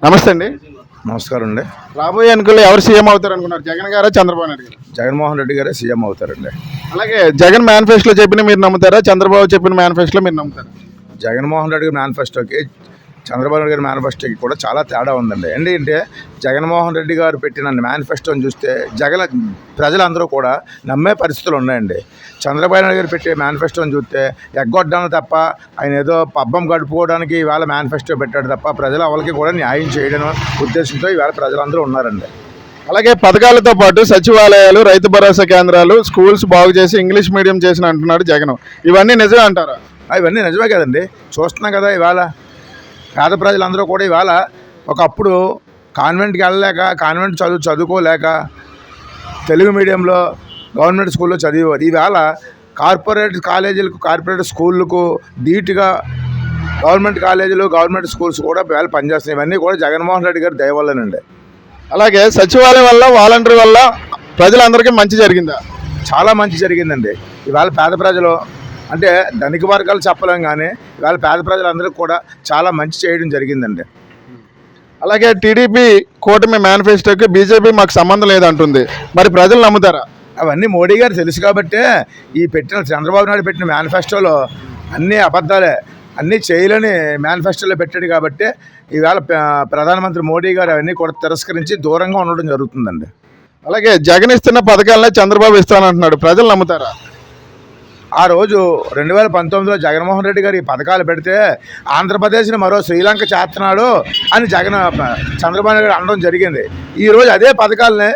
నమస్తే అండి. నమస్కారం అండి. రాబోయే ఎన్నికల్లో ఎవరు సీఎం అవుతారు అనుకున్నారు? జగన్ గారా, చంద్రబాబు నాయుడు గారు? జగన్మోహన్ రెడ్డి గారే సీఎం అవుతారండి. అలాగే జగన్ మేనిఫెస్టోలో చెప్పిన మీరు నమ్ముతారా? చంద్రబాబు చెప్పిన మేనిఫెస్టోలో మీరు నమ్ముతారా? జగన్మోహన్ రెడ్డి గారి మేనిఫెస్టోకి చంద్రబాబు నాయుడు గారి మేనిఫెస్టోకి కూడా చాలా తేడా ఉందండి. ఏంటంటే జగన్మోహన్ రెడ్డి గారు పెట్టిన మేనిఫెస్టోని చూస్తే ప్రజలందరూ కూడా నమ్మే పరిస్థితులు ఉన్నాయండి. చంద్రబాబు నాయుడు గారు పెట్టే మేనిఫెస్టోని చూస్తే ఎగ్గొట్టడం తప్ప ఆయన ఏదో పబ్బం గడుపుకోవడానికి ఇవాళ మేనిఫెస్టో పెట్టాడు తప్ప ప్రజల వాళ్ళకి కూడా న్యాయం చేయడం ఉద్దేశంతో ఇవాళ ప్రజలందరూ ఉన్నారండి. అలాగే పథకాలతో పాటు సచివాలయాలు, రైతు భరోసా కేంద్రాలు, స్కూల్స్ బాగు చేసి ఇంగ్లీష్ మీడియం చేసిన అంటున్నాడు జగన్. ఇవన్నీ నిజమే అంటారా? ఇవన్నీ నిజమే కదండి. చూస్తున్నాం కదా ఇవాళ పేద ప్రజలందరూ కూడా ఇవాళ ఒకప్పుడు కాన్వెంట్కి వెళ్ళలేక కాన్వెంట్ చదువుకోలేక తెలుగు మీడియంలో గవర్నమెంట్ స్కూల్లో చదివేవారు. ఈవేళ కార్పొరేట్ కాలేజీలకు కార్పొరేట్ స్కూళ్ళకు ధీటుగా గవర్నమెంట్ కాలేజీలు గవర్నమెంట్ స్కూల్స్ కూడా ఇవాళ పనిచేస్తున్నాయి. ఇవన్నీ కూడా జగన్మోహన్ రెడ్డి గారి దయ వల్లనండి. అలాగే సచివాలయం వల్ల, వాలంటీర్ వల్ల ప్రజలందరికీ మంచి జరిగిందా? చాలా మంచి జరిగిందండి. ఇవాళ పేద ప్రజలు అంటే ధనిక వర్గాలు చెప్పలేం కానీ ఇవాళ పేద ప్రజలందరికీ కూడా చాలా మంచి చేయడం జరిగిందండి. అలాగే టీడీపీ కూటమి మేనిఫెస్టోకి బీజేపీ మాకు సంబంధం లేదంటుంది. మరి ప్రజలు నమ్ముతారా? అవన్నీ మోడీ గారు తెలుసు కాబట్టే ఈ చంద్రబాబు నాయుడు పెట్టిన మేనిఫెస్టోలో అన్నీ అబద్ధాలే, అన్నీ చేయలేని మేనిఫెస్టోలో పెట్టాడు కాబట్టి ఈవేళ ప్రధానమంత్రి మోడీ గారు అవన్నీ కూడా తిరస్కరించి దూరంగా ఉండడం జరుగుతుందండి. అలాగే జగన్ ఇస్తున్న పథకాలనే చంద్రబాబు ఇస్తానంటున్నాడు. ప్రజలు నమ్ముతారా? ఆ రోజు 2019లో జగన్మోహన్ రెడ్డి గారు ఈ పథకాలు పెడితే ఆంధ్రప్రదేశ్ని మరో శ్రీలంక చేస్తున్నాడు అని చంద్రబాబు నాయుడు గారు అనడం జరిగింది. ఈరోజు అదే పథకాలనే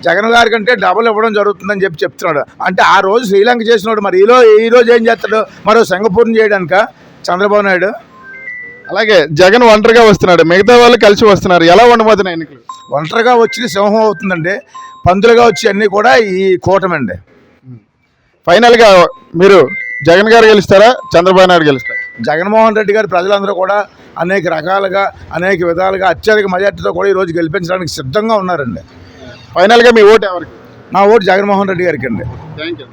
జగన్ గారి కంటే డబుల్ ఇవ్వడం జరుగుతుందని చెప్తున్నాడు. అంటే ఆ రోజు శ్రీలంక చేసినాడు, మరి ఈరోజు ఏం చేస్తాడు? మరో సింగపూర్ని చేయడానిక చంద్రబాబు నాయుడు? అలాగే జగన్ ఒంటరిగా వస్తున్నాడు, మిగతా వాళ్ళు కలిసి వస్తున్నారు. ఎలా ఉండబోతున్నాయి ఎన్నికలు? ఒంటరిగా వచ్చి సింహం అవుతుందండి, పందులుగా వచ్చి అన్నీ కూడా ఈ కూటమండి. ఫైనల్గా మీరు జగన్ గారు గెలుస్తారా, చంద్రబాబు నాయుడు గెలుస్తారా? జగన్మోహన్ రెడ్డి గారు ప్రజలందరూ కూడా అనేక రకాలుగా అనేక విధాలుగా అత్యధిక మెజార్టీతో కూడా ఈరోజు గెలిపించడానికి సిద్ధంగా ఉన్నారండి. ఫైనల్గా మీ ఓటు ఎవరికి? నా ఓటు జగన్మోహన్ రెడ్డి గారికి అండి. Thank you.